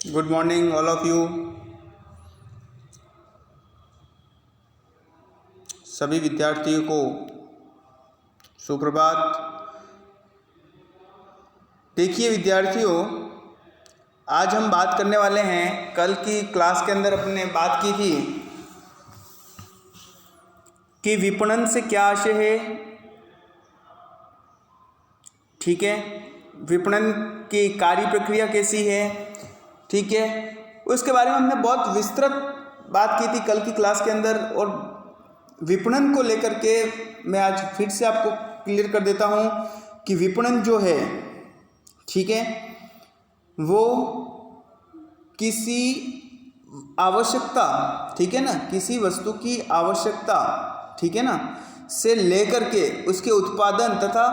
Good morning all of you. सभी विद्यार्थियों को सुप्रभात। देखिए विद्यार्थियों, आज हम बात करने वाले हैं, कल की क्लास के अंदर अपने बात की थी कि विपणन से क्या आशय है। ठीक है, विपणन की कार्य प्रक्रिया कैसी है, ठीक है, उसके बारे में हमने बहुत विस्तृत बात की थी कल की क्लास के अंदर। और विपणन को लेकर के मैं आज फिर से आपको क्लियर कर देता हूं कि विपणन जो है, ठीक है, वो किसी आवश्यकता, ठीक है ना, किसी वस्तु की आवश्यकता, ठीक है ना, से लेकर के उसके उत्पादन तथा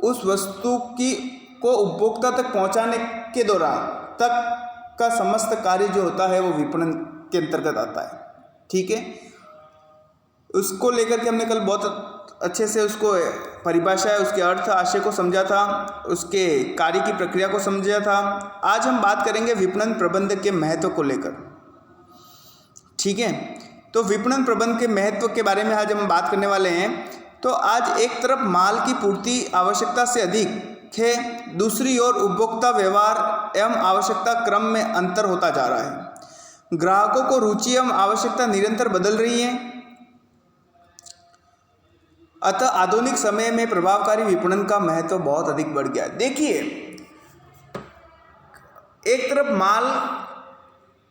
उस वस्तु की को उपभोक्ता तक पहुंचाने के दौरान तक का समस्त कार्य जो होता है वो विपणन के अंतर्गत आता है। ठीक है, उसको लेकर के हमने कल बहुत अच्छे से उसको परिभाषा है, उसके अर्थ आशय को समझा था, उसके कार्य की प्रक्रिया को समझा था। आज हम बात करेंगे विपणन प्रबंध के महत्व को लेकर। ठीक है, तो विपणन प्रबंध के महत्व के बारे में आज हम बात करने वाले हैं। तो आज एक तरफ माल की पूर्ति आवश्यकता से अधिक है, दूसरी ओर उपभोक्ता व्यवहार एवं आवश्यकता क्रम में अंतर होता जा रहा है। ग्राहकों को रुचि एवं आवश्यकता निरंतर बदल रही है, अतः आधुनिक समय में प्रभावकारी विपणन का महत्व बहुत अधिक बढ़ गया है। देखिए, एक तरफ माल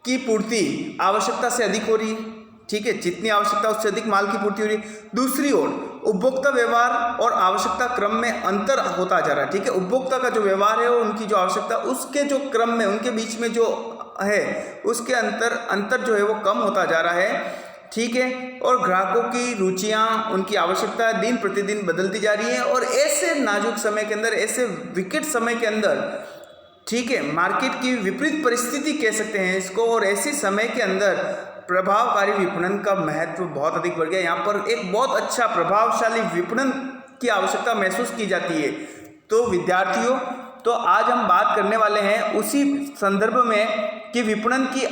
की पूर्ति आवश्यकता से अधिक हो रही है, ठीक है, जितनी आवश्यकता उससे अधिक माल की पूर्ति हो रही है। दूसरी ओर उपभोक्ता व्यवहार और आवश्यकता क्रम में अंतर होता जा रहा है। ठीक है, उपभोक्ता का जो व्यवहार है और उनकी जो आवश्यकता, उसके जो क्रम में, उनके बीच में जो है, उसके अंतर जो है वो कम होता जा रहा है। ठीक है, और ग्राहकों की रुचियां, उनकी आवश्यकता दिन प्रतिदिन बदलती जा रही है। और ऐसे नाजुक समय के अंदर, ऐसे विकट समय के अंदर, ठीक है, मार्केट की विपरीत परिस्थिति कह सकते हैं इसको, और ऐसे समय के अंदर प्रभावकारी विपणन का महत्व बहुत अधिक बढ़ गया। यहाँ पर एक बहुत अच्छा प्रभावशाली विपणन की आवश्यकता महसूस की जाती है। तो विद्यार्थियों, तो आज हम बात करने वाले हैं उसी संदर्भ में कि विपणन की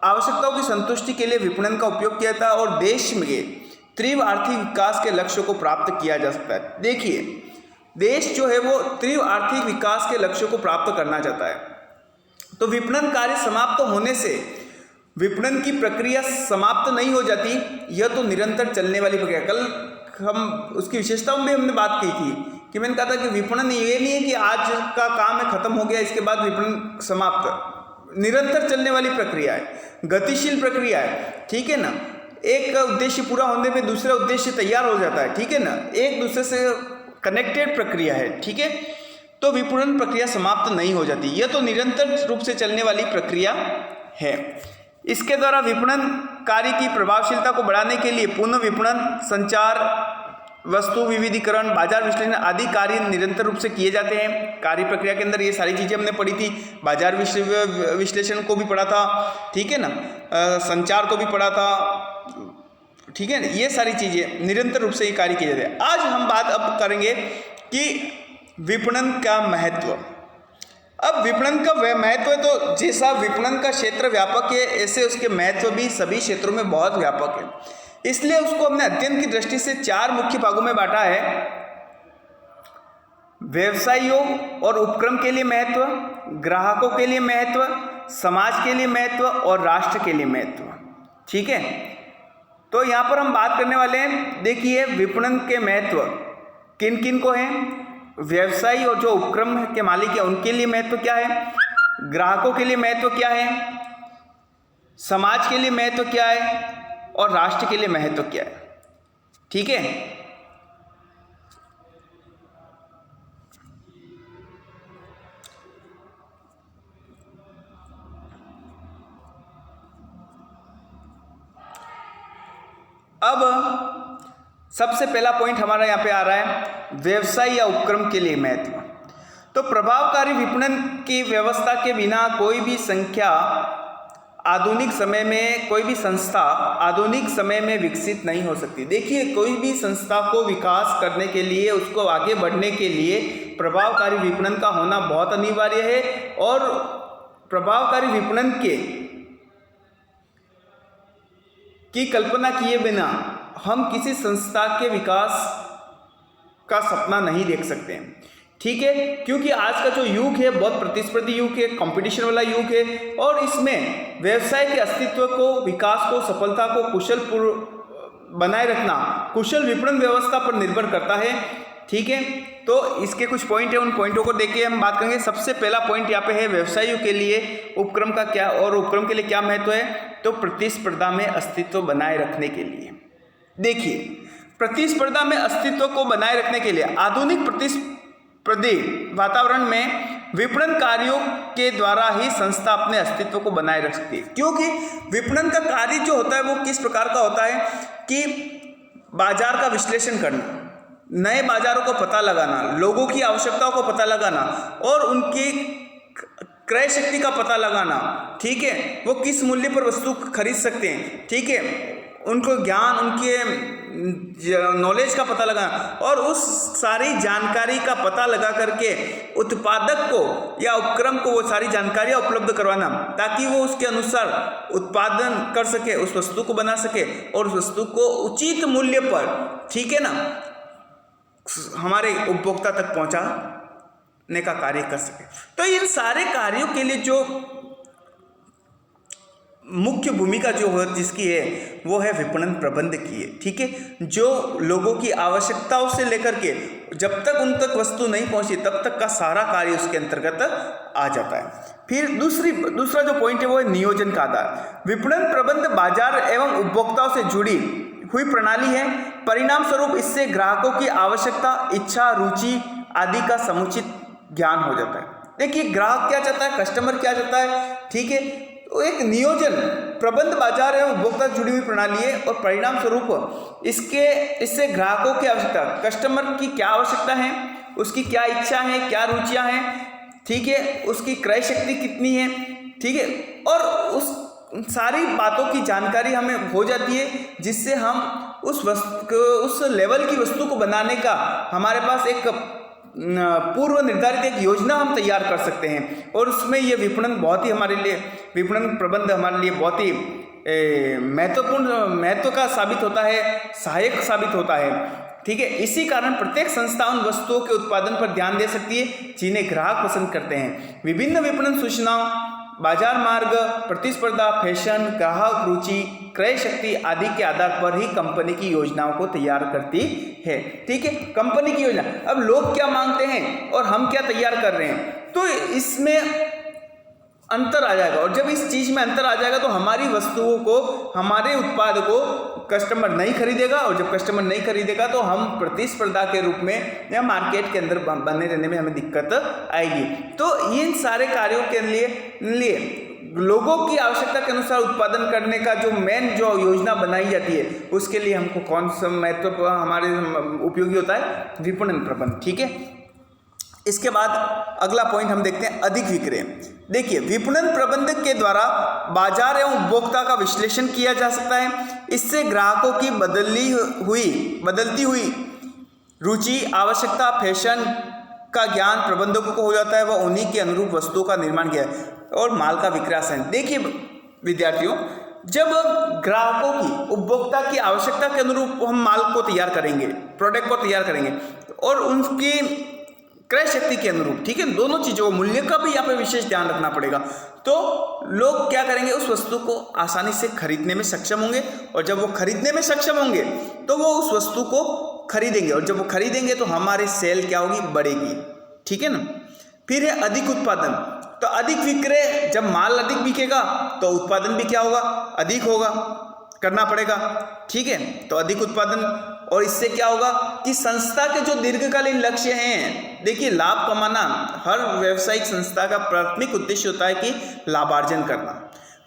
आवश्यकताओं की संतुष्टि के लिए विपणन का उपयोग किया था और देश में तीव्र आर्थिक विकास के लक्ष्य को प्राप्त किया जा सकता है। देखिए, देश जो है वो तीव्र आर्थिक विकास के लक्ष्य को प्राप्त करना चाहता है, तो विपणन कार्य समाप्त होने से विपणन की प्रक्रिया समाप्त नहीं हो जाती, यह तो निरंतर चलने वाली प्रक्रिया। कल हम उसकी विशेषताओं में हमने बात की थी कि मैंने कहा था कि विपणन ये नहीं है कि आज का काम है खत्म हो गया इसके बाद विपणन समाप्त, निरंतर चलने वाली प्रक्रिया है, गतिशील प्रक्रिया है। ठीक है ना, एक उद्देश्य पूरा होने पे दूसरा उद्देश्य तैयार हो जाता है। ठीक है ना, एक दूसरे से कनेक्टेड प्रक्रिया है। ठीक है, तो विपणन प्रक्रिया समाप्त नहीं हो जाती, यह तो निरंतर रूप से चलने वाली प्रक्रिया है। इसके द्वारा विपणन कार्य की प्रभावशीलता को बढ़ाने के लिए पुनः विपणन, संचार, वस्तु विविधीकरण, बाजार विश्लेषण आदि कार्य निरंतर रूप से किए जाते हैं। कार्य प्रक्रिया के अंदर ये सारी चीज़ें हमने पढ़ी थी, बाजार विश्लेषण को भी पढ़ा था, ठीक है ना, संचार को भी पढ़ा था, ठीक है ना, ये सारी चीज़ें निरंतर रूप से ये कार्य किए जाते हैं। आज हम बात अब करेंगे कि विपणन का महत्व। अब विपणन का महत्व है, तो जैसा विपणन का क्षेत्र व्यापक है, ऐसे उसके महत्व भी सभी क्षेत्रों में बहुत व्यापक है। इसलिए उसको हमने अध्ययन की दृष्टि से 4 मुख्य भागों में बांटा है। व्यवसायियों और उपक्रम के लिए महत्व, ग्राहकों के लिए महत्व, समाज के लिए महत्व और राष्ट्र के लिए महत्व। ठीक है, तो यहाँ पर हम बात करने वाले हैं, देखिए विपणन के महत्व किन किन को हैं। व्यवसायी और जो उपक्रम के मालिक है उनके लिए महत्व क्या है, ग्राहकों के लिए महत्व क्या है, समाज के लिए महत्व क्या है और राष्ट्र के लिए महत्व क्या है। ठीक है, अब सबसे पहला पॉइंट हमारा यहाँ पे आ रहा है, व्यवसाय या उपक्रम के लिए महत्व। तो प्रभावकारी विपणन की व्यवस्था के बिना कोई भी संस्था आधुनिक समय में विकसित नहीं हो सकती। देखिए, कोई भी संस्था को विकास करने के लिए, उसको आगे बढ़ने के लिए प्रभावकारी विपणन का होना बहुत अनिवार्य है। और प्रभावकारी विपणन की कल्पना किए बिना हम किसी संस्था के विकास का सपना नहीं देख सकते हैं। ठीक है, क्योंकि आज का जो युग है बहुत प्रतिस्पर्धी युग है, कंपटीशन वाला युग है, और इसमें व्यवसाय के अस्तित्व को, विकास को, सफलता को कुशल बनाए रखना कुशल विपणन व्यवस्था पर निर्भर करता है। ठीक है, तो इसके कुछ पॉइंट है, उन पॉइंटों को देख के हम बात करेंगे। सबसे पहला पॉइंट यहाँ पे है व्यवसायियों के लिए उपक्रम का क्या और उपक्रम के लिए क्या महत्व है। तो प्रतिस्पर्धा में अस्तित्व बनाए रखने के लिए, देखिए, प्रतिस्पर्धा में अस्तित्व को बनाए रखने के लिए आधुनिक प्रतिस्पर्धी वातावरण में विपणन कार्यों के द्वारा ही संस्था अपने अस्तित्व को बनाए रख सकती है। क्योंकि विपणन का कार्य जो होता है वो किस प्रकार का होता है कि बाजार का विश्लेषण करना, नए बाजारों को पता लगाना, लोगों की आवश्यकताओं को पता लगाना और उनकी क्रय शक्ति का पता लगाना। ठीक है, वो किस मूल्य पर वस्तु खरीद सकते हैं। ठीक है, उनको ज्ञान, उनके नॉलेज का पता लगाना और उस सारी जानकारी का पता लगा करके उत्पादक को या उपक्रम को वो सारी जानकारियाँ उपलब्ध करवाना, ताकि वो उसके अनुसार उत्पादन कर सके, उस वस्तु को बना सके और उस वस्तु को उचित मूल्य पर, ठीक है ना, हमारे उपभोक्ता तक पहुंचाने का कार्य कर सके। तो इन सारे कार्यों के लिए जो मुख्य भूमिका जो है जिसकी है वो है विपणन प्रबंध की है। ठीक है, जो लोगों की आवश्यकताओं से लेकर के जब तक उन तक वस्तु नहीं पहुंची तब तक का सारा कार्य उसके अंतर्गत आ जाता है। फिर दूसरा जो पॉइंट है वो है नियोजन का आधार। विपणन प्रबंध बाजार एवं उपभोक्ताओं से जुड़ी हुई प्रणाली है। परिणाम स्वरूप इससे ग्राहकों की आवश्यकता, इच्छा, रुचि आदि का समुचित ज्ञान हो जाता है। देखिए, ग्राहक क्या चाहता है, कस्टमर क्या चाहता है। ठीक है, तो एक नियोजन प्रबंध बाजार एवं उपभोक्ता जुड़ी हुई प्रणाली है और परिणाम स्वरूप इससे ग्राहकों की आवश्यकता, कस्टमर की क्या आवश्यकता है, उसकी क्या इच्छा है, क्या रुचियां हैं, ठीक है, उसकी क्रय शक्ति कितनी है, ठीक है, और उस सारी बातों की जानकारी हमें हो जाती है, जिससे हम उस लेवल की वस्तु को बनाने का हमारे पास एक पूर्व निर्धारित एक योजना हम तैयार कर सकते हैं। और उसमें ये विपणन बहुत ही हमारे लिए, विपणन प्रबंध हमारे लिए बहुत ही महत्व का साबित होता है, सहायक साबित होता है। ठीक है, इसी कारण प्रत्येक संस्था उन वस्तुओं के उत्पादन पर ध्यान दे सकती है जिन्हें ग्राहक पसंद करते हैं। विभिन्न विपणन सूचनाओं, बाजार मार्ग, प्रतिस्पर्धा, फैशन, ग्राहक रुचि, क्रय शक्ति आदि के आधार पर ही कंपनी की योजनाओं को तैयार करती है। ठीक है, कंपनी की योजना, अब लोग क्या मांगते हैं और हम क्या तैयार कर रहे हैं, तो इसमें अंतर आ जाएगा। और जब इस चीज में अंतर आ जाएगा तो हमारी वस्तुओं को, हमारे उत्पाद को कस्टमर नहीं खरीदेगा, और जब कस्टमर नहीं खरीदेगा तो हम प्रतिस्पर्धा के रूप में या मार्केट के अंदर बने रहने में हमें दिक्कत आएगी। तो इन सारे कार्यों के लिए लोगों की आवश्यकता के अनुसार उत्पादन करने का जो मेन जो योजना बनाई जाती है, उसके लिए हमको कौन सा महत्व हमारे उपयोगी होता है, विपणन प्रबंध। ठीक है, इसके बाद अगला पॉइंट हम देखते हैं, अधिक विक्रय। देखिए, विपणन प्रबंध के द्वारा बाजार एवं उपभोक्ता का विश्लेषण किया जा सकता है। इससे ग्राहकों की बदलती हुई रुचि, आवश्यकता, फैशन का ज्ञान प्रबंधकों को हो जाता है, वह उन्हीं के अनुरूप वस्तुओं का निर्माण किया है और माल का विक्रय। देखिए विद्यार्थियों, जब ग्राहकों की, उपभोक्ता की आवश्यकता के अनुरूप हम माल को तैयार करेंगे, प्रोडक्ट को तैयार करेंगे और उनकी क्रय शक्ति के अनुरूप, ठीक है, दोनों चीजों, मूल्य का भी यहाँ पे विशेष ध्यान रखना पड़ेगा, तो लोग क्या करेंगे, उस वस्तु को आसानी से खरीदने में सक्षम होंगे। और जब वो खरीदने में सक्षम होंगे तो वो उस वस्तु को खरीदेंगे, और जब वो खरीदेंगे तो हमारी सेल क्या होगी, बढ़ेगी। ठीक है ना। फिर है अधिक उत्पादन। तो अधिक विक्रय, जब माल अधिक बिकेगा तो उत्पादन भी क्या होगा, अधिक होगा, करना पड़ेगा। ठीक है, तो अधिक उत्पादन, और इससे क्या होगा कि संस्था के जो दीर्घकालीन लक्ष्य हैं, देखिए लाभ कमाना हर व्यावसायिक संस्था का प्राथमिक उद्देश्य होता है कि लाभार्जन करना।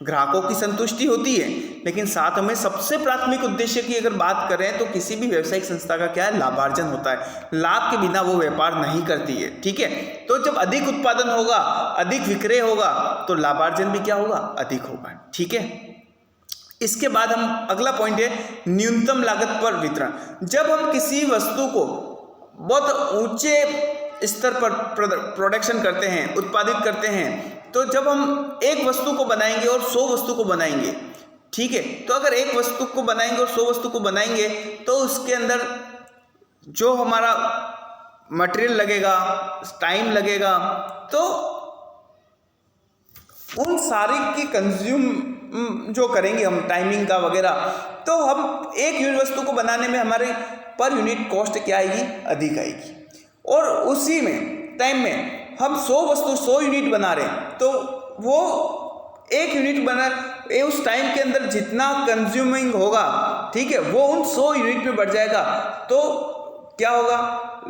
ग्राहकों की संतुष्टि होती है, लेकिन साथ में सबसे प्राथमिक उद्देश्य की अगर बात करें तो किसी भी व्यावसायिक संस्था का क्या है, लाभार्जन होता है। लाभ के बिना वो व्यापार नहीं करती है। ठीक है, तो जब अधिक उत्पादन होगा, अधिक विक्रय होगा, तो लाभार्जन भी क्या होगा, अधिक होगा। ठीक है, इसके बाद हम अगला पॉइंट है न्यूनतम लागत पर वितरण। जब हम किसी वस्तु को बहुत ऊंचे स्तर पर प्रोडक्शन करते हैं, उत्पादित करते हैं, तो जब हम एक वस्तु को बनाएंगे और 100 वस्तु को बनाएंगे, ठीक है, तो अगर एक वस्तु को बनाएंगे और 100 वस्तु को बनाएंगे तो उसके अंदर जो हमारा मटेरियल लगेगा, टाइम लगेगा, तो उन सारी की कंज्यूम जो करेंगे हम टाइमिंग का वगैरह, तो हम एक यूनिट वस्तु को बनाने में हमारे पर यूनिट कॉस्ट क्या आएगी, अधिक आएगी। और उसी में टाइम में हम 100 यूनिट बना रहे हैं, तो वो एक यूनिट बना उस टाइम के अंदर जितना कंज्यूमिंग होगा, ठीक है, वो उन 100 यूनिट में बढ़ जाएगा। तो क्या होगा,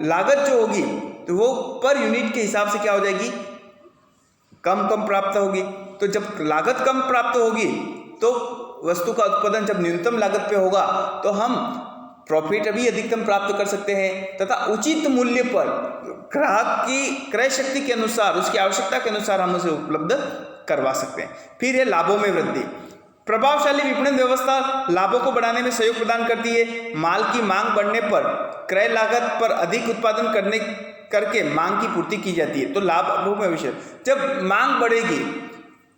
लागत जो होगी तो वो पर यूनिट के हिसाब से क्या हो जाएगी, कम प्राप्त होगी। तो जब लागत कम प्राप्त होगी तो वस्तु का उत्पादन जब न्यूनतम लागत पे होगा तो हम प्रॉफिट अभी अधिकतम प्राप्त कर सकते हैं तथा उचित मूल्य पर ग्राहक की क्रय शक्ति के अनुसार, उसकी आवश्यकता के अनुसार हम उसे उपलब्ध करवा सकते हैं। फिर है लाभों में वृद्धि। प्रभावशाली विपणन व्यवस्था लाभों को बढ़ाने में सहयोग प्रदान करती है। माल की मांग बढ़ने पर क्रय लागत पर अधिक उत्पादन करके मांग की पूर्ति की जाती है। तो लाभों में विषय, जब मांग बढ़ेगी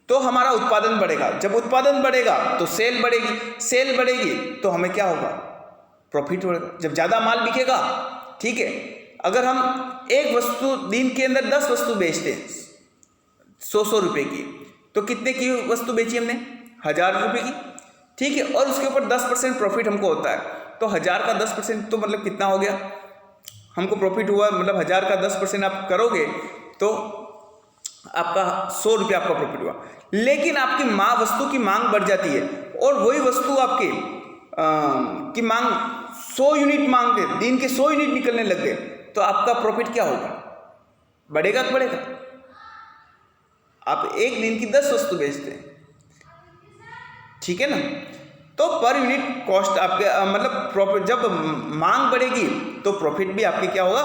तो हमारा उत्पादन बढ़ेगा, जब उत्पादन बढ़ेगा तो सेल बढ़ेगी, सेल बढ़ेगी तो हमें क्या होगा, प्रॉफिट बढ़ेगा। जब ज़्यादा माल बिकेगा, ठीक है, अगर हम एक वस्तु दिन के अंदर 10 वस्तु बेचते हैं 100 रुपये की, तो कितने की वस्तु बेची हमने, 1000 रुपये की, ठीक है, और उसके ऊपर 10% प्रॉफिट हमको होता है। तो 1000 का 10% तो मतलब कितना हो गया, हमको प्रॉफिट हुआ, मतलब 1000 का 10% आप करोगे तो आपका 100 रुपया आपका प्रॉफिट हुआ। लेकिन आपकी वस्तु की मांग बढ़ जाती है और वही वस्तु आपकी की मांग 100 यूनिट मांग है, दिन के 100 यूनिट निकलने लग गए, तो आपका प्रॉफिट क्या होगा, बढ़ेगा कि बढ़ेगा। आप एक दिन की 10 वस्तु बेचते हैं, ठीक है ना, तो पर यूनिट कॉस्ट आपके मतलब प्रॉफिट, जब मांग बढ़ेगी तो प्रॉफिट भी आपके क्या होगा,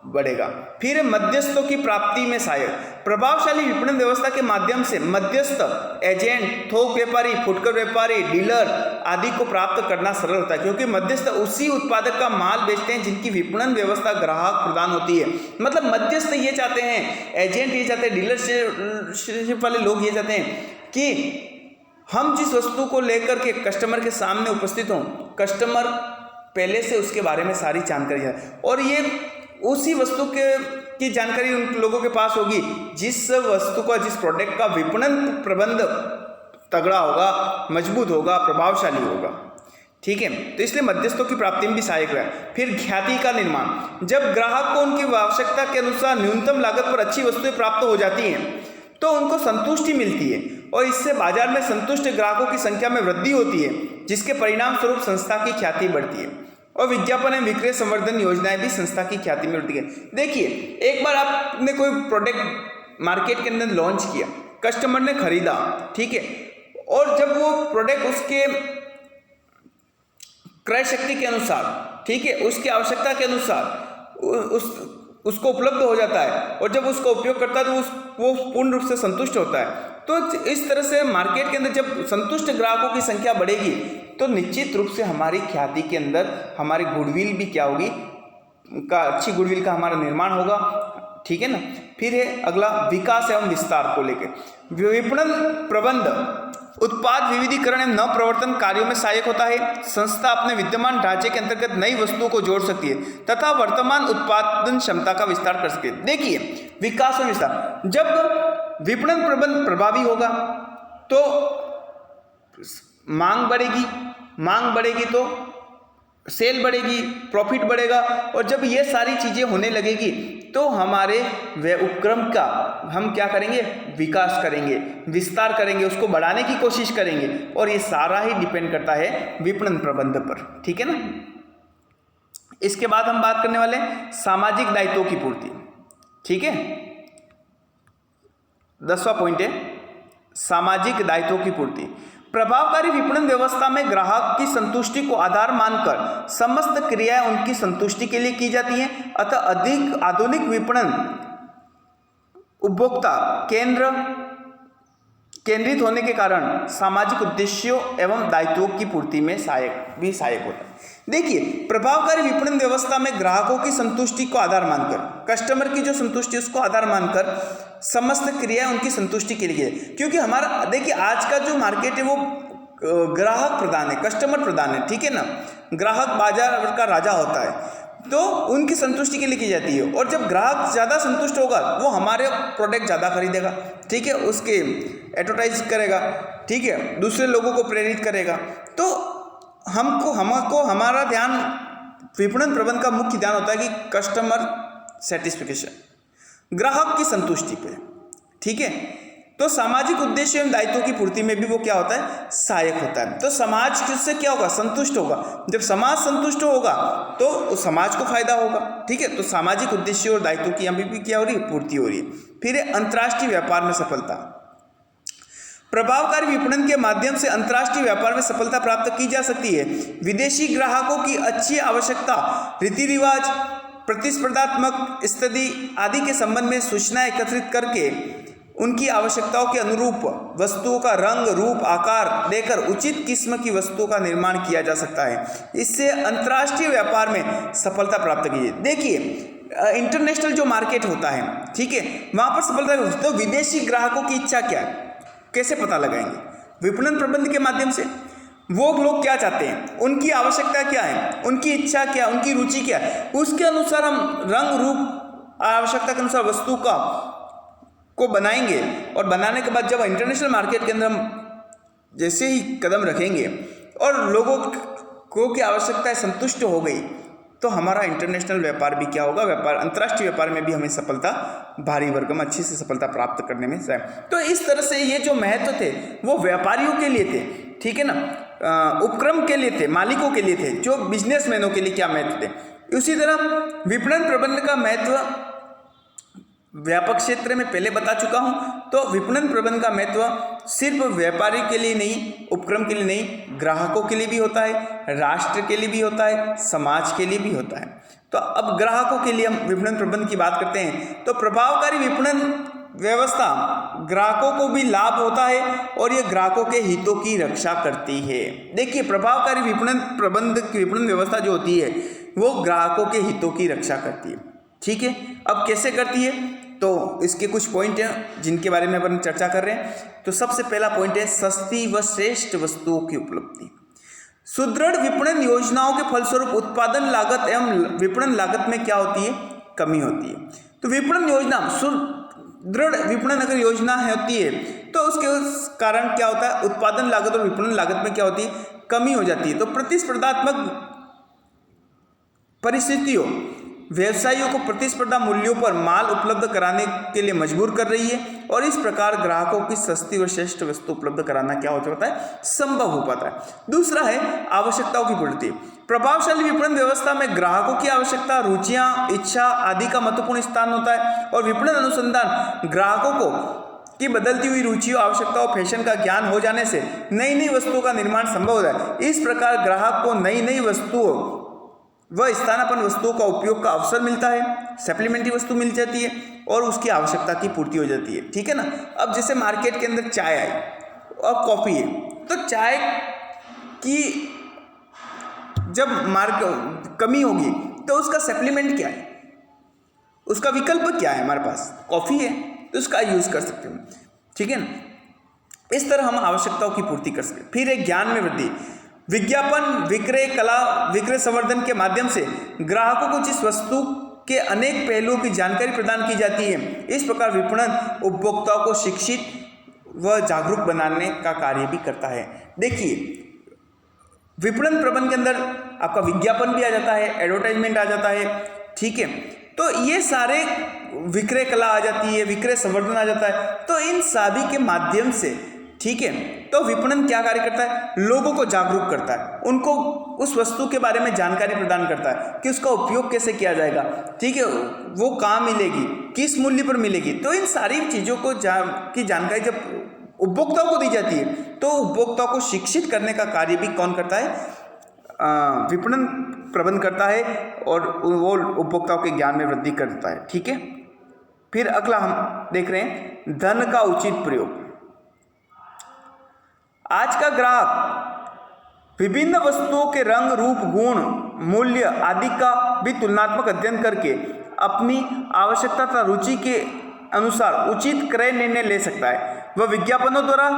बढ़ेगा। फिर मध्यस्थों की प्राप्ति में सहायक। प्रभावशाली विपणन व्यवस्था के माध्यम से मध्यस्थ, एजेंट, थोक व्यापारी, फुटकर व्यापारी, डीलर आदि को प्राप्त करना सरल होता है, क्योंकि मध्यस्थ उसी उत्पादक का माल बेचते हैं जिनकी विपणन व्यवस्था ग्राहक प्रदान होती है। मतलब मध्यस्थ ये चाहते हैं, एजेंट ये चाहते हैं, डीलरशिप वाले लोग ये चाहते हैं कि हम जिस वस्तु को लेकर के कस्टमर के सामने उपस्थित हों, कस्टमर पहले से उसके बारे में सारी जानकारी है, और ये उसी वस्तु की जानकारी उन लोगों के पास होगी जिस वस्तु का, जिस प्रोडक्ट का विपणन प्रबंध तगड़ा होगा, मजबूत होगा, प्रभावशाली होगा, ठीक है। तो इसलिए मध्यस्थों की प्राप्ति में भी सहायक है। फिर ख्याति का निर्माण। जब ग्राहक को उनकी आवश्यकता के अनुसार न्यूनतम लागत पर अच्छी वस्तुएं प्राप्त हो जाती हैं तो उनको संतुष्टि मिलती है और इससे बाजार में संतुष्ट ग्राहकों की संख्या में वृद्धि होती है, जिसके परिणाम स्वरूप संस्था की ख्याति बढ़ती है। और विज्ञापन एवं विक्रय संवर्धन योजनाएं भी संस्था की ख्याति में वृद्धि है। देखिए, एक बार आपने कोई प्रोडक्ट मार्केट के अंदर लॉन्च किया, कस्टमर ने खरीदा, ठीक है, और जब वो प्रोडक्ट उसके क्रय शक्ति के अनुसार, ठीक है, उसकी आवश्यकता के अनुसार उसको उपलब्ध हो जाता है और जब उसका उपयोग करता है तो वो पूर्ण रूप से संतुष्ट होता है। तो इस तरह से मार्केट के अंदर जब संतुष्ट ग्राहकों की संख्या बढ़ेगी तो निश्चित रूप से हमारी ख्याति के अंदर हमारी गुडविल भी क्या होगी, अच्छी गुडविल का हमारा निर्माण होगा, ठीक है ना। फिर है अगला विकास एवं विस्तार को लेकर। विपणन प्रबंध उत्पाद विविधीकरण एवं नव प्रवर्तन कार्यों में सहायक होता है। संस्था अपने विद्यमान ढांचे के अंतर्गत नई वस्तुओं को जोड़ सकती है तथा वर्तमान उत्पादन क्षमता का विस्तार कर सकती है। देखिए, विकास एवं विस्तार, जब विपणन प्रबंध प्रभावी होगा तो मांग बढ़ेगी तो सेल बढ़ेगी, प्रॉफिट बढ़ेगा, और जब ये सारी चीजें होने लगेगी तो हमारे उपक्रम का हम क्या करेंगे, विकास करेंगे, विस्तार करेंगे, उसको बढ़ाने की कोशिश करेंगे, और ये सारा ही डिपेंड करता है विपणन प्रबंध पर, ठीक है ना। इसके बाद हम बात करने वाले हैं सामाजिक दायित्वों की पूर्ति, ठीक है। 10वां पॉइंट है सामाजिक दायित्वों की पूर्ति। प्रभावकारी विपणन व्यवस्था में ग्राहक की संतुष्टि को आधार मानकर समस्त क्रियाएं उनकी संतुष्टि के लिए की जाती हैं। अतः अधिक आधुनिक विपणन उपभोक्ता केंद्रित होने के कारण सामाजिक उद्देश्यों एवं दायित्वों की पूर्ति में सहायक होता है। देखिए, प्रभावकारी विपणन व्यवस्था में ग्राहकों की संतुष्टि को आधार मानकर कस्टमर की जो संतुष्टि उसको आधार मानकर समस्त क्रियाएं उनकी संतुष्टि के लिए, क्योंकि हमारा देखिए आज का जो मार्केट है वो ग्राहक प्रधान है, कस्टमर प्रधान है, ठीक है ना। ग्राहक बाजार का राजा होता है, तो उनकी संतुष्टि के लिए की जाती है। और जब ग्राहक ज़्यादा संतुष्ट होगा वो हमारे प्रोडक्ट ज़्यादा खरीदेगा, ठीक है, उसके एडवर्टाइज करेगा, ठीक है, दूसरे लोगों को प्रेरित करेगा। तो हमको हमारा ध्यान विपणन प्रबंधन का मुख्य ध्यान होता है कि कस्टमर सेटिस्फिकेशन, ग्राहक की संतुष्टि पे, ठीक है। तो सामाजिक उद्देश्य एवं दायित्वों की पूर्ति में भी वो क्या होता है, सहायक होता है। तो समाज किससे क्या होगा, संतुष्ट होगा। जब समाज संतुष्ट होगा तो उस समाज को फायदा होगा, ठीक है। तो सामाजिक उद्देश्य और दायित्वों की यहाँ भी क्या हो रही है, पूर्ति हो रही है। फिर अंतर्राष्ट्रीय व्यापार में सफलता, प्रभावकारी विपणन के माध्यम से अंतर्राष्ट्रीय व्यापार में सफलता प्राप्त की जा सकती है। विदेशी ग्राहकों की अच्छी आवश्यकता, रीति रिवाज, प्रतिस्पर्धात्मक स्थिति आदि के संबंध में सूचना एकत्रित करके उनकी आवश्यकताओं के अनुरूप वस्तुओं का रंग, रूप, आकार देकर उचित किस्म की वस्तुओं का निर्माण किया जा सकता है। इससे अंतर्राष्ट्रीय व्यापार में सफलता प्राप्त की है। देखिए इंटरनेशनल जो मार्केट होता है, ठीक है, वहाँ पर सफलता, तो विदेशी ग्राहकों की इच्छा क्या है, कैसे पता लगाएंगे, विपणन प्रबंध के माध्यम से। वो लोग क्या चाहते हैं, उनकी आवश्यकता क्या है, उनकी इच्छा क्या, उनकी रुचि क्या है, उसके अनुसार हम रंग, रूप, आवश्यकता के अनुसार वस्तु को बनाएंगे। और बनाने के बाद जब इंटरनेशनल मार्केट के अंदर हम जैसे ही कदम रखेंगे और लोगों को की आवश्यकताएं संतुष्ट हो गई तो हमारा इंटरनेशनल व्यापार भी क्या होगा, व्यापार, अंतर्राष्ट्रीय व्यापार में भी हमें सफलता, भारी भरकम अच्छी से सफलता प्राप्त करने में सहायक। तो इस तरह से ये जो महत्व थे वो व्यापारियों के लिए थे, ठीक है ना, उपक्रम के लिए थे, मालिकों के लिए थे, जो बिजनेसमैनों के लिए क्या महत्व थे। उसी तरह विपणन प्रबंधन का महत्व व्यापक क्षेत्र में पहले बता चुका हूं। तो विपणन प्रबंधन का महत्व सिर्फ व्यापारी के लिए नहीं, उपक्रम के लिए नहीं, ग्राहकों के लिए भी होता है, राष्ट्र के लिए भी होता है, समाज के लिए भी होता है। तो अब ग्राहकों के लिए हम विपणन प्रबंधन की बात करते हैं। तो प्रभावकारी विपणन व्यवस्था ग्राहकों को भी लाभ होता है और ये ग्राहकों के हितों की रक्षा करती है। देखिए प्रभावकारी विपणन प्रबंधन, विपणन व्यवस्था जो होती है वो ग्राहकों के हितों की रक्षा करती है, ठीक है। अब कैसे करती है, तो इसके कुछ पॉइंट हैं जिनके बारे में अपन चर्चा कर रहे हैं। तो सबसे पहला पॉइंट है सस्ती व श्रेष्ठ वस्तुओं की उपलब्धि। सुदृढ़ विपणन योजनाओं के फलस्वरूप उत्पादन लागत एवं विपणन लागत में क्या होती है, कमी होती है। तो विपणन योजना, सुदृढ़ विपणन अगर योजना होती है तो उसके कारण क्या होता है, उत्पादन लागत और विपणन लागत में क्या होती है, कमी हो जाती है। तो प्रतिस्पर्धात्मक परिस्थितियों व्यवसायियों को प्रतिस्पर्धा मूल्यों पर माल उपलब्ध कराने के लिए मजबूर कर रही है और इस प्रकार ग्राहकों की सस्ती और श्रेष्ठ वस्तु उपलब्ध कराना क्या हो जाता है, संभव हो पाता है। दूसरा है आवश्यकताओं की पूर्ति। प्रभावशाली विपणन व्यवस्था में ग्राहकों की आवश्यकता, रुचियां, इच्छा आदि का महत्वपूर्ण स्थान होता है और विपणन अनुसंधान ग्राहकों को की बदलती हुई रुचियों, आवश्यकताओं, फैशन का ज्ञान हो जाने से नई नई वस्तुओं का निर्माण संभव होता है। इस प्रकार ग्राहक को नई नई वस्तुओं वह स्थानापन्न वस्तुओं का उपयोग का अवसर मिलता है, सप्लीमेंट्री वस्तु मिल जाती है और उसकी आवश्यकता की पूर्ति हो जाती है, ठीक है ना। अब जैसे मार्केट के अंदर चाय आई और कॉफ़ी है, तो चाय की जब कमी होगी तो उसका सप्लीमेंट क्या है, उसका विकल्प क्या है, हमारे पास कॉफ़ी है तो उसका यूज़ कर सकते हैं, ठीक है ना। इस तरह हम आवश्यकताओं की पूर्ति कर सकते हैं। फिर एक ज्ञान में वृद्धि। विज्ञापन, विक्रय, कला, विक्रय संवर्धन के माध्यम से ग्राहकों को जिस वस्तु के अनेक पहलुओं की जानकारी प्रदान की जाती है, इस प्रकार विपणन उपभोक्ताओं को शिक्षित व जागरूक बनाने का कार्य भी करता है। देखिए विपणन प्रबंधन के अंदर आपका विज्ञापन भी आ जाता है, एडवर्टाइजमेंट आ जाता है, ठीक है। तो ये सारे विक्रय कला आ जाती है, विक्रय संवर्धन आ जाता है। तो इन सभी के माध्यम से, ठीक है, तो विपणन क्या कार्य करता है, लोगों को जागरूक करता है, उनको उस वस्तु के बारे में जानकारी प्रदान करता है कि उसका उपयोग कैसे किया जाएगा, ठीक है, वो कहाँ मिलेगी, किस मूल्य पर मिलेगी। तो इन सारी चीज़ों को की जानकारी जब उपभोक्ताओं को दी जाती है तो उपभोक्ताओं को शिक्षित करने का कार्य भी कौन करता है, विपणन प्रबंध करता है और वो उपभोक्ताओं के ज्ञान में वृद्धि करता है, ठीक है। फिर अगला हम देख रहे हैं धन का उचित प्रयोग। आज का ग्राहक विभिन्न वस्तुओं के रंग, रूप, गुण, मूल्य आदि का भी तुलनात्मक अध्ययन करके अपनी आवश्यकता तथा रुचि के अनुसार उचित क्रय निर्णय ले सकता है। वह विज्ञापनों द्वारा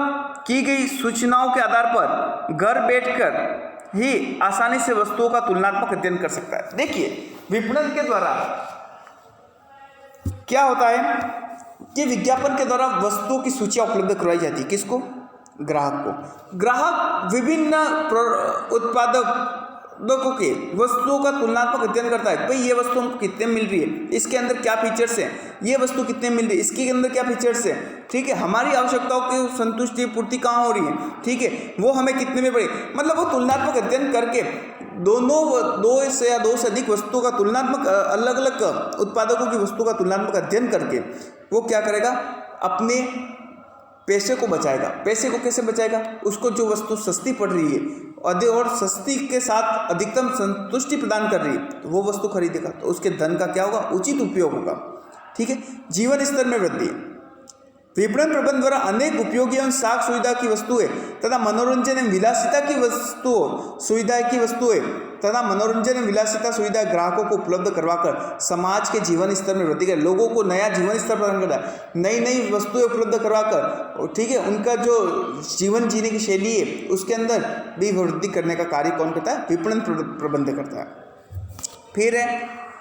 की गई सूचनाओं के आधार पर घर बैठकर ही आसानी से वस्तुओं का तुलनात्मक अध्ययन कर सकता है। देखिए, विपणन के द्वारा क्या होता है कि विज्ञापन के द्वारा वस्तुओं की सूचियां उपलब्ध करवाई जाती है। किसको? ग्राहक को। ग्राहक विभिन्न उत्पादकों के वस्तुओं का तुलनात्मक अध्ययन करता है। भाई ये वस्तु हमको कितने मिल रही है, इसके अंदर क्या फीचर्स हैं, ये वस्तु कितने मिल रही है, इसके अंदर क्या फीचर्स है, ठीक है, हमारी आवश्यकताओं की संतुष्टि पूर्ति कहाँ हो रही है, ठीक है, वो हमें कितने में पड़े, मतलब वो तुलनात्मक अध्ययन करके दो से अधिक वस्तुओं का तुलनात्मक अलग अलग उत्पादकों की वस्तुओं का तुलनात्मक अध्ययन करके वो क्या करेगा, अपने पैसे को बचाएगा। पैसे को कैसे बचाएगा? उसको जो वस्तु सस्ती पड़ रही है और सस्ती के साथ अधिकतम संतुष्टि प्रदान कर रही है तो वो वस्तु खरीदेगा, तो उसके धन का क्या होगा? उचित उपयोग होगा। ठीक है। जीवन स्तर में वृद्धि। विपणन प्रबंध द्वारा अनेक उपयोगी एवं साख सुविधा की वस्तुएं तथा मनोरंजन एवं विलासिता की सुविधा ग्राहकों को उपलब्ध करवाकर समाज के जीवन स्तर में वृद्धि कर, लोगों को नया जीवन स्तर प्रदान करता है, नई नई वस्तुएं उपलब्ध करवाकर, ठीक है, उनका जो जीवन जीने की शैली है उसके अंदर भी वृद्धि करने का कार्य कौन करता है? विपणन प्रबंध करता है। फिर है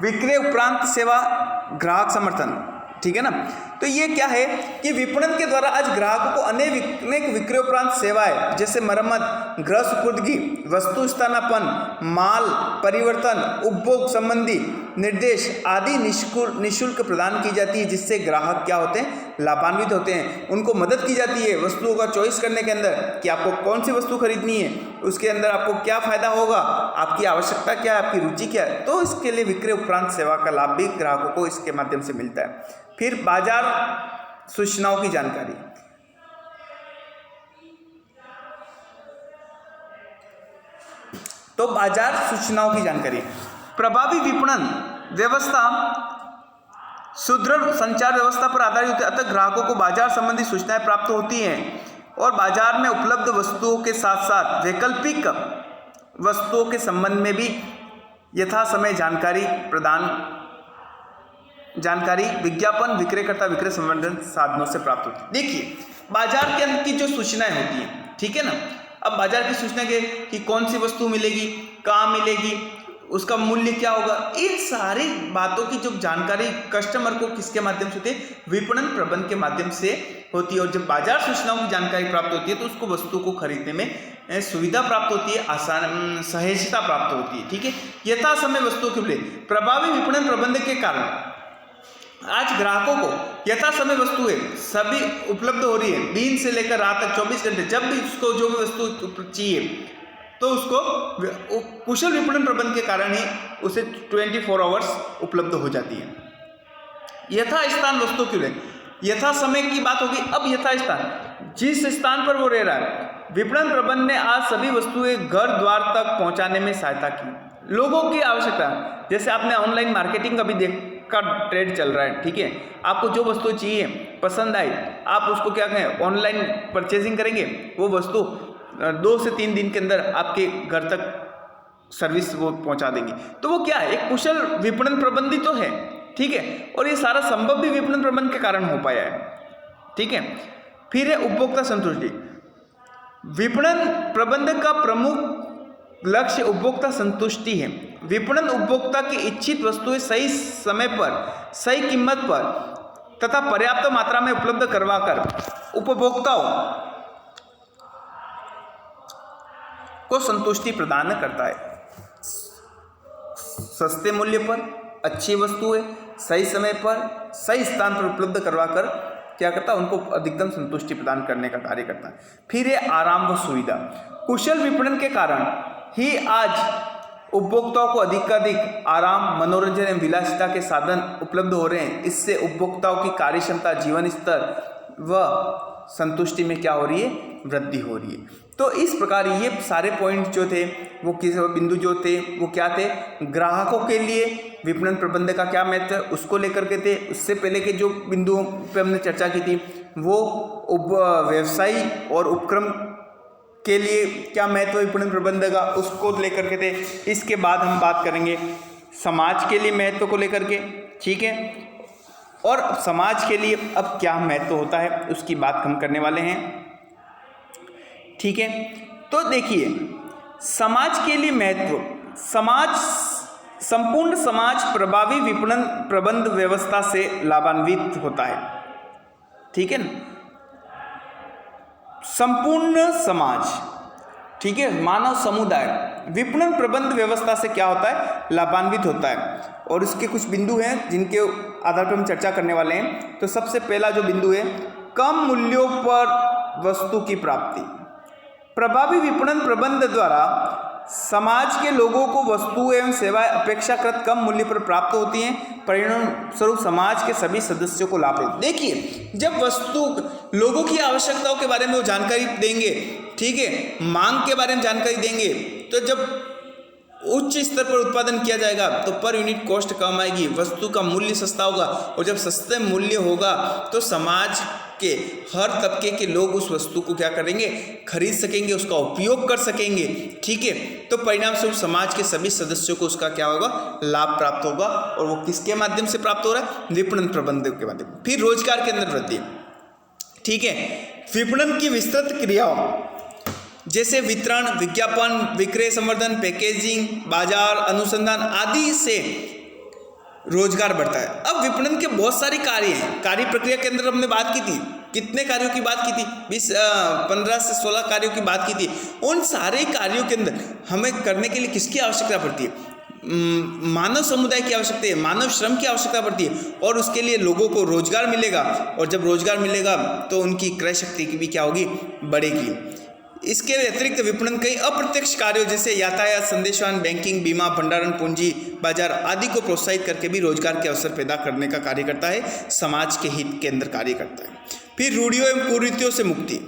विक्रय उपरांत सेवा ग्राहक समर्थन। ठीक है ना। तो ये क्या है कि विपणन के द्वारा आज ग्राहकों को अनेक विक्रय उपरांत सेवाएं जैसे मरम्मत, गृह सुपुर्दगी, वस्तु स्थानापन्न, माल परिवर्तन, उपभोग संबंधी निर्देश आदि निःशुल्क प्रदान की जाती है, जिससे ग्राहक क्या होते हैं? लाभान्वित होते हैं। उनको मदद की जाती है वस्तुओं का चॉइस करने के अंदर कि आपको कौन सी वस्तु खरीदनी है, उसके अंदर आपको क्या फायदा होगा, आपकी आवश्यकता क्या है, आपकी रुचि क्या है। तो इसके लिए विक्रय उपरांत सेवा का लाभ भी ग्राहकों को इसके माध्यम से मिलता है। फिर बाजार सूचनाओं की जानकारी। तो बाजार सूचनाओं की जानकारी, प्रभावी विपणन व्यवस्था सुदृढ़ संचार व्यवस्था पर आधारित होती है, अतः ग्राहकों को बाजार संबंधी सूचनाएं प्राप्त होती हैं और बाजार में उपलब्ध वस्तुओं के साथ साथ वैकल्पिक वस्तुओं के संबंध में भी यथा समय जानकारी विज्ञापन विक्रेता विक्रय संवर्धन साधनों से प्राप्त होती है। देखिए, बाजार के अंदर की जो सूचनाएं होती हैं, ठीक है ना, अब बाजार की सूचना के कि कौन सी वस्तु मिलेगी, कहाँ मिलेगी, उसका मूल्य क्या होगा, इन सारी बातों की जो जानकारी कस्टमर को किसके माध्यम से होती है? विपणन प्रबंध के माध्यम से होती है। और जब बाजार सूचनाओं की जानकारी प्राप्त होती है तो उसको वस्तु को खरीदने में सुविधा प्राप्त होती है, आसान सहजता प्राप्त होती है। ठीक है। यथा समय वस्तुओं के लिए प्रभावी विपणन प्रबंध के कारण आज ग्राहकों को यथा समय वस्तुएं सभी उपलब्ध हो रही है, दिन से लेकर रात तक 24 घंटे, जब भी उसको जो भी वस्तु चाहिए तो उसको कुशल विपणन प्रबंध के कारण ही उसे 24 आवर्स उपलब्ध हो जाती है। यथा स्थान वस्तु के लिए यथा समय की बात होगी। अब यथा स्थान, जिस स्थान पर वो रह रहा है, विपणन प्रबंध ने आज सभी वस्तुएं घर द्वार तक पहुंचाने में सहायता की। लोगों की आवश्यकता, जैसे आपने ऑनलाइन मार्केटिंग का भी का ट्रेड चल रहा है, ठीक है, आपको जो वस्तु चाहिए पसंद आई, आप उसको क्या कहें, ऑनलाइन परचेजिंग करेंगे, वो वस्तु 2 से 3 दिन के अंदर आपके घर तक सर्विस वो पहुंचा देंगी। तो वो क्या है? एक कुशल विपणन प्रबंधी तो है, ठीक है, और ये सारा संभव भी विपणन प्रबंध के कारण हो पाया है। ठीक है। फिर है उपभोक्ता संतुष्टि। विपणन प्रबंध का प्रमुख लक्ष्य उपभोक्ता संतुष्टि है। विपणन उपभोक्ता की इच्छित वस्तुएं सही समय पर, सही कीमत पर तथा पर्याप्त मात्रा में उपलब्ध करवाकर उपभोक्ताओं को संतुष्टि प्रदान करता है। सस्ते मूल्य पर अच्छी वस्तुएं सही समय पर सही स्थान पर उपलब्ध करवाकर क्या करता है? उनको अधिकतम संतुष्टि प्रदान करने का कार्य करता है। फिर है आराम व सुविधा। कुशल विपणन के कारण ही आज उपभोक्ताओं को अधिकाधिक आराम, मनोरंजन एवं विलासिता के साधन उपलब्ध हो रहे हैं। इससे उपभोक्ताओं की कार्य क्षमता, जीवन स्तर व संतुष्टि में क्या हो रही है? वृद्धि हो रही है। तो इस प्रकार ये सारे पॉइंट जो थे, वो किस बिंदु जो थे वो क्या थे? ग्राहकों के लिए विपणन प्रबंध का क्या महत्व है उसको लेकर के थे। उससे पहले के जो बिंदुओं पर हमने चर्चा की थी वो व्यवसायी और उपक्रम के लिए क्या महत्व विपणन प्रबंध का, उसको लेकर के थे। इसके बाद हम बात करेंगे समाज के लिए महत्व को लेकर के, ठीक है। और समाज के लिए अब क्या महत्व होता है उसकी बात हम करने वाले हैं, ठीक है। तो देखिए, समाज के लिए महत्व, संपूर्ण समाज प्रभावी विपणन प्रबंध व्यवस्था से लाभान्वित होता है, ठीक है ना। संपूर्ण समाज, ठीक है, मानव समुदाय विपणन प्रबंध व्यवस्था से क्या होता है, लाभान्वित होता है। और इसके कुछ बिंदु हैं जिनके आधार पर हम चर्चा करने वाले हैं। तो सबसे पहला जो बिंदु है, कम मूल्यों पर वस्तु की प्राप्ति। प्रभावी विपणन प्रबंध द्वारा समाज के लोगों को वस्तु एवं सेवाएं अपेक्षाकृत कम मूल्य पर प्राप्त होती हैं, परिणाम स्वरूप समाज के सभी सदस्यों को लाभ है। देखिए, जब वस्तु लोगों की आवश्यकताओं के बारे में वो जानकारी देंगे, ठीक है, मांग के बारे में जानकारी देंगे, तो जब उच्च स्तर पर उत्पादन किया जाएगा तो पर यूनिट कॉस्ट कम आएगी, वस्तु का मूल्य सस्ता होगा, और जब सस्ते मूल्य होगा तो समाज के हर तबके के लोग उस वस्तु को क्या करेंगे, खरीद सकेंगे, उसका उपयोग कर सकेंगे, ठीक है। तो परिणाम स्वरूप समाज के सभी सदस्यों को उसका क्या होगा, लाभ प्राप्त होगा। और वो किसके माध्यम से प्राप्त हो रहा है, विपणन प्रबंध के माध्यम। फिर रोजगार के अंदर वृद्धि, ठीक है। विपणन की विस्तृत क्रियाओं जैसे वितरण, विज्ञापन, विक्रय संवर्धन, पैकेजिंग, बाजार अनुसंधान आदि से रोजगार बढ़ता है। अब विपणन के बहुत सारे कार्य हैं। कार्य प्रक्रिया के अंदर हमने बात की थी, कितने कार्यों की बात की थी, 15 से 16 कार्यों की बात की थी। उन सारे कार्यों के अंदर हमें करने के लिए किसकी आवश्यकता पड़ती है, मानव समुदाय की आवश्यकता है, मानव श्रम की आवश्यकता पड़ती है, और उसके लिए लोगों को रोजगार मिलेगा, और जब रोजगार मिलेगा तो उनकी क्रय शक्ति की भी क्या होगी, बढ़ेगी। इसके अतिरिक्त विपणन कई अप्रत्यक्ष कार्यों जैसे यातायात, संदेशवाहन, बैंकिंग, बीमा, भंडारण, पूंजी बाजार आदि को प्रोत्साहित करके भी रोजगार के अवसर पैदा करने का कार्य करता है, समाज के हित के अंदर कार्य करता है। फिर रूढ़ियों एवं कुरीतियों से मुक्ति,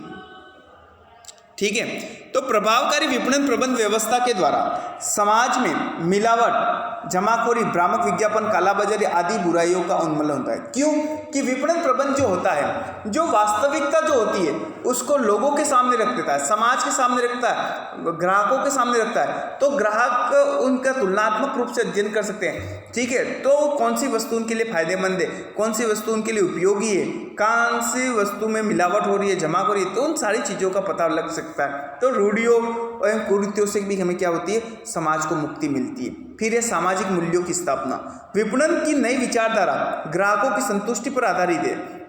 ठीक है। तो प्रभावकारी विपणन प्रबंध व्यवस्था के द्वारा समाज में मिलावट, जमाखोरी, भ्रामक विज्ञापन, कालाबाजारी आदि बुराइयों का उन्मूलन होता है। क्यों कि विपणन प्रबंध जो होता है, जो वास्तविकता जो होती है उसको लोगों के सामने रख देता है, समाज के सामने रखता है, ग्राहकों के सामने रखता है, तो ग्राहक उनका तुलनात्मक रूप से अध्ययन कर सकते हैं, ठीक है। तो कौन सी वस्तु उनके लिए फायदेमंद है, कौन सी वस्तु उनके लिए उपयोगी है, कौन सी वस्तु में मिलावट हो रही है, जमाखोरी, तो उन सारी चीज़ों का पता लग सकता है। तो रूढ़ियों एवं कुरीतियों से भी हमें क्या होती है, समाज को मुक्ति मिलती है। फिर है सामाजिक मूल्यों की स्थापना। विपणन की नई विचारधारा ग्राहकों की संतुष्टि पर आधारित है,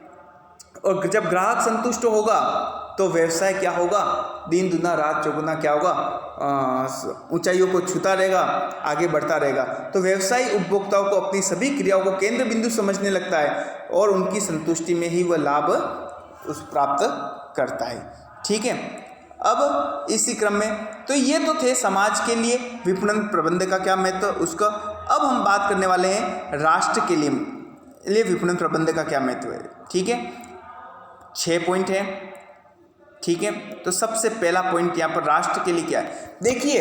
और जब ग्राहक संतुष्ट होगा तो व्यवसाय क्या होगा, दिन दुना रात चौगुना क्या होगा, ऊंचाइयों को छूता रहेगा, आगे बढ़ता रहेगा। तो व्यवसायी उपभोक्ताओं को अपनी सभी क्रियाओं को केंद्र बिंदु समझने लगता है, और उनकी संतुष्टि में ही वह लाभ प्राप्त करता है, ठीक है। अब इसी क्रम में तो ये तो थे समाज के लिए विपणन प्रबंध का क्या महत्व उसका। अब हम बात करने वाले हैं राष्ट्र के लिए विपणन प्रबंध का क्या महत्व है, ठीक है। 6 पॉइंट है, ठीक है। तो सबसे पहला पॉइंट यहाँ पर राष्ट्र के लिए क्या है, देखिए,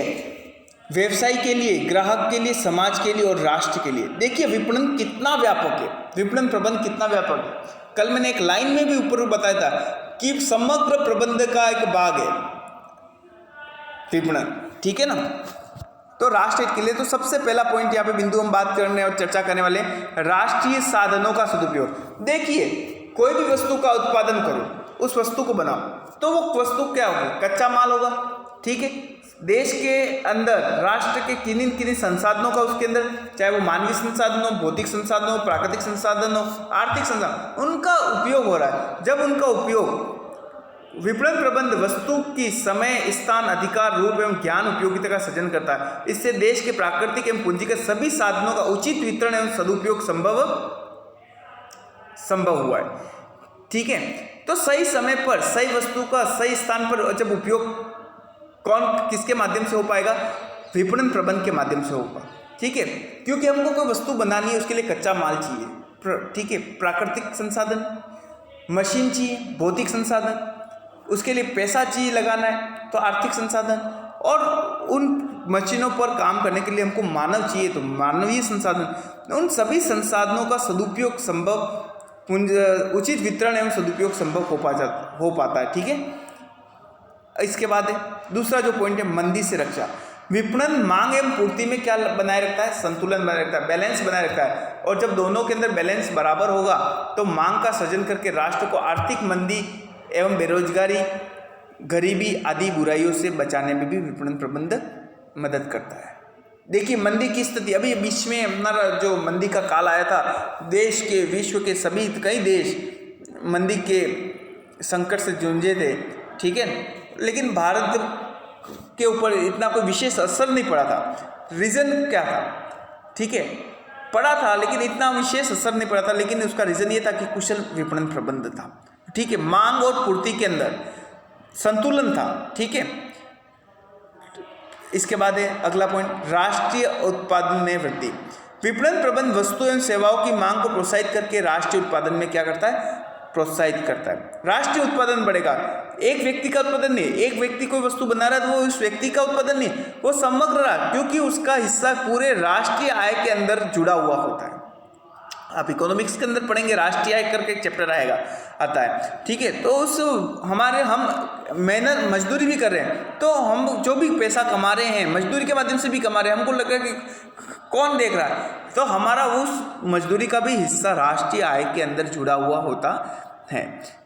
व्यवसाय के लिए, ग्राहक के लिए, समाज के लिए और राष्ट्र के लिए। देखिए विपणन कितना व्यापक है, विपणन प्रबंध कितना व्यापक है। कल मैंने एक लाइन में भी ऊपर बताया था कि समग्र प्रबंध का एक भाग है विपणन, ठीक है ना। तो राष्ट्र के लिए तो सबसे पहला पॉइंट यहाँ पे बिंदु हम बात करने और चर्चा करने वाले, राष्ट्रीय साधनों का सदुपयोग। देखिए, कोई भी वस्तु का उत्पादन करो, उस वस्तु को बनाओ, तो वो वस्तु क्या होगी, कच्चा माल होगा, ठीक है। देश के अंदर राष्ट्र के किन्हीं संसाधनों का उसके अंदर, चाहे वो मानवीय संसाधन हो, भौतिक संसाधन हो, प्राकृतिक संसाधन हो, आर्थिक संसाधन, उनका उपयोग हो रहा है। जब उनका उपयोग विपणन प्रबंध वस्तु की समय, स्थान, अधिकार, रूप एवं ज्ञान उपयोगिता का सृजन करता है। इससे देश के प्राकृतिक एवं पूंजीगत सभी साधनों का उचित वितरण एवं सदुपयोग संभव हुआ है, ठीक है। तो सही समय पर सही वस्तु का सही स्थान पर जब उपयोग किसके माध्यम से हो पाएगा, विपणन प्रबंध के माध्यम से होगा, ठीक है। क्योंकि हमको कोई वस्तु बनानी है, उसके लिए कच्चा माल चाहिए, ठीक है, प्राकृतिक संसाधन, मशीन चाहिए, भौतिक संसाधन, उसके लिए पैसा चाहिए लगाना है तो आर्थिक संसाधन, और उन मशीनों पर काम करने के लिए हमको मानव चाहिए तो मानवीय संसाधन। उन सभी संसाधनों का सदुपयोग संभव, उचित वितरण एवं सदुपयोग संभव हो पाता है, ठीक है। इसके बाद है दूसरा जो पॉइंट है, मंदी से रक्षा। विपणन मांग एवं पूर्ति में क्या बनाए रखता है, संतुलन बनाए रखता है, बैलेंस बनाए रखता है। और जब दोनों के अंदर बैलेंस बराबर होगा तो मांग का सृजन करके राष्ट्र को आर्थिक मंदी एवं बेरोजगारी, गरीबी आदि बुराइयों से बचाने में भी विपणन प्रबंध मदद करता है। देखिए मंदी की स्थिति, अभी बीच में हमारा जो मंदी का काल आया था, देश के विश्व के सभी कई देश मंदी के संकट से जूझे थे, ठीक है, लेकिन भारत के ऊपर इतना कोई विशेष असर नहीं पड़ा था। रीज़न क्या था, ठीक है, पड़ा था लेकिन इतना विशेष असर नहीं पड़ा था, लेकिन उसका रीज़न ये था कि कुशल विपणन प्रबंध था, ठीक है, मांग और पूर्ति के अंदर संतुलन था, ठीक है। इसके बाद है अगला पॉइंट, राष्ट्रीय उत्पादन में वृद्धि। विपणन प्रबंध वस्तु एवं सेवाओं की मांग को प्रोत्साहित करके राष्ट्रीय उत्पादन में क्या करता है, प्रोत्साहित करता है। राष्ट्रीय उत्पादन बढ़ेगा, एक व्यक्ति का उत्पादन नहीं, एक व्यक्ति कोई वस्तु बना रहा है तो वो उस व्यक्ति का उत्पादन नहीं, वो समग्र रहा, क्योंकि उसका हिस्सा पूरे राष्ट्रीय आय के अंदर जुड़ा हुआ होता है। आप इकोनॉमिक्स के अंदर पढ़ेंगे, राष्ट्रीय आय करके एक चैप्टर आएगा, आता है, ठीक है। तो उस हम मेहनत मजदूरी भी कर रहे हैं, तो हम जो भी पैसा कमा रहे हैं मजदूरी के माध्यम से भी कमा रहे हैं, हमको लग रहा है कि कौन देख रहा है, तो हमारा उस मजदूरी का भी हिस्सा राष्ट्रीय आय के अंदर जुड़ा हुआ होता है।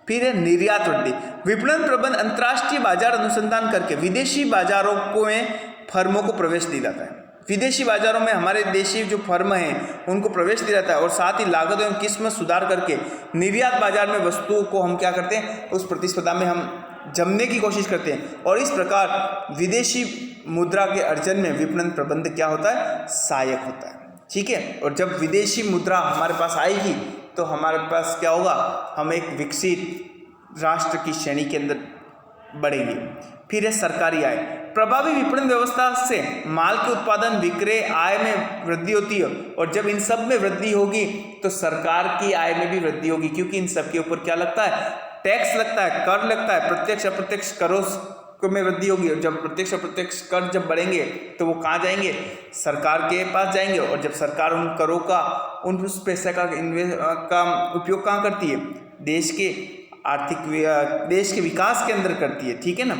फिर है निर्यात वृद्धि। विपणन प्रबंध अंतर्राष्ट्रीय बाजार अनुसंधान करके विदेशी बाजारों में फर्मों को प्रवेश दिलाता है। विदेशी बाजारों में हमारे देशी जो फर्म हैं उनको प्रवेश दिया जाता है, और साथ ही लागत एवं किस्म में सुधार करके निर्यात बाजार में वस्तुओं को हम क्या करते हैं, उस प्रतिस्पर्धा में हम जमने की कोशिश करते हैं, और इस प्रकार विदेशी मुद्रा के अर्जन में विपणन प्रबंध क्या होता है, सहायक होता है, ठीक है। और जब विदेशी मुद्रा हमारे पास आएगी तो हमारे पास क्या होगा, हम एक विकसित राष्ट्र की श्रेणी के अंदर बढ़ेंगे। फिर है सरकारी आय। प्रभावी विपणन व्यवस्था से माल के उत्पादन, विक्रय, आय में वृद्धि होती है, और जब इन सब में वृद्धि होगी तो सरकार की आय में भी वृद्धि होगी, क्योंकि इन सब के ऊपर क्या लगता है, टैक्स लगता है, कर लगता है, प्रत्यक्ष अप्रत्यक्ष करों में वृद्धि होगी। और जब प्रत्यक्ष अप्रत्यक्ष कर जब बढ़ेंगे तो वो कहाँ जाएंगे, सरकार के पास जाएंगे, और जब सरकार उन करों का, उस पैसे का उपयोग कहाँ करती है, देश के विकास के अंदर करती है, ठीक है ना,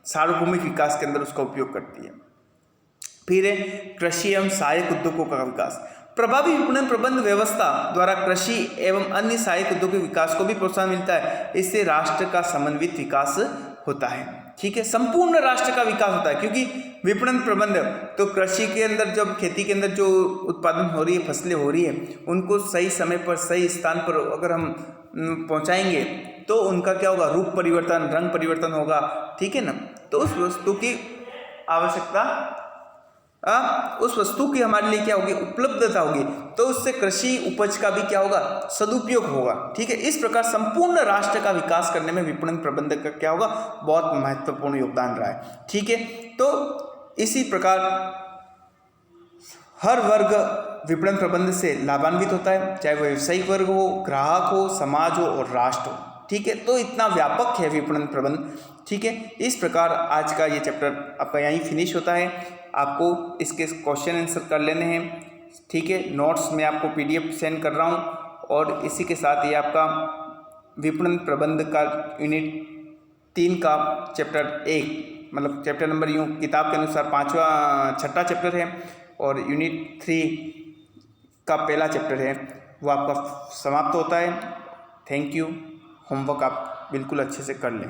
सार्वभौमिक विकास के अंदर उसका उपयोग करती है। फिर है कृषि एवं सहायक उद्योगों का विकास। प्रभावी विपणन प्रबंध व्यवस्था द्वारा कृषि एवं अन्य सहायक उद्योग के विकास को भी प्रोत्साहन मिलता है। इससे राष्ट्र का समन्वित विकास होता है, ठीक है, संपूर्ण राष्ट्र का विकास होता है, क्योंकि विपणन प्रबंध तो कृषि के अंदर, जब खेती के अंदर जो उत्पादन हो रही है, फसलें हो रही है, उनको सही समय पर सही स्थान पर अगर हम पहुंचाएंगे तो उनका क्या होगा, रूप परिवर्तन, रंग परिवर्तन होगा, ठीक है ना। तो उस वस्तु की आवश्यकता, उस वस्तु की हमारे लिए क्या होगी, उपलब्धता होगी, तो उससे कृषि उपज का भी क्या होगा, सदुपयोग होगा, ठीक है। इस प्रकार संपूर्ण राष्ट्र का विकास करने में विपणन प्रबंधक का क्या होगा, बहुत महत्वपूर्ण योगदान रहा है, ठीक है। तो इसी प्रकार हर वर्ग विपणन प्रबंध से लाभान्वित होता है, चाहे वो व्यवसायिक वर्ग हो, ग्राहक हो, समाज हो और राष्ट्र हो, ठीक है। तो इतना व्यापक है विपणन प्रबंध, ठीक है। इस प्रकार आज का ये चैप्टर आपका यहीं फिनिश होता है। आपको इसके क्वेश्चन आंसर कर लेने हैं, ठीक है। नोट्स में आपको PDF सेंड कर रहा हूँ, और इसी के साथ ये आपका विपणन प्रबंध का यूनिट 3 का चैप्टर 1, मतलब चैप्टर नंबर यूँ किताब के अनुसार 6वां चैप्टर है, और यूनिट 3 का पहला चैप्टर है, वो आपका समाप्त होता है। Thank you. होमवर्क आप बिल्कुल अच्छे से कर लें।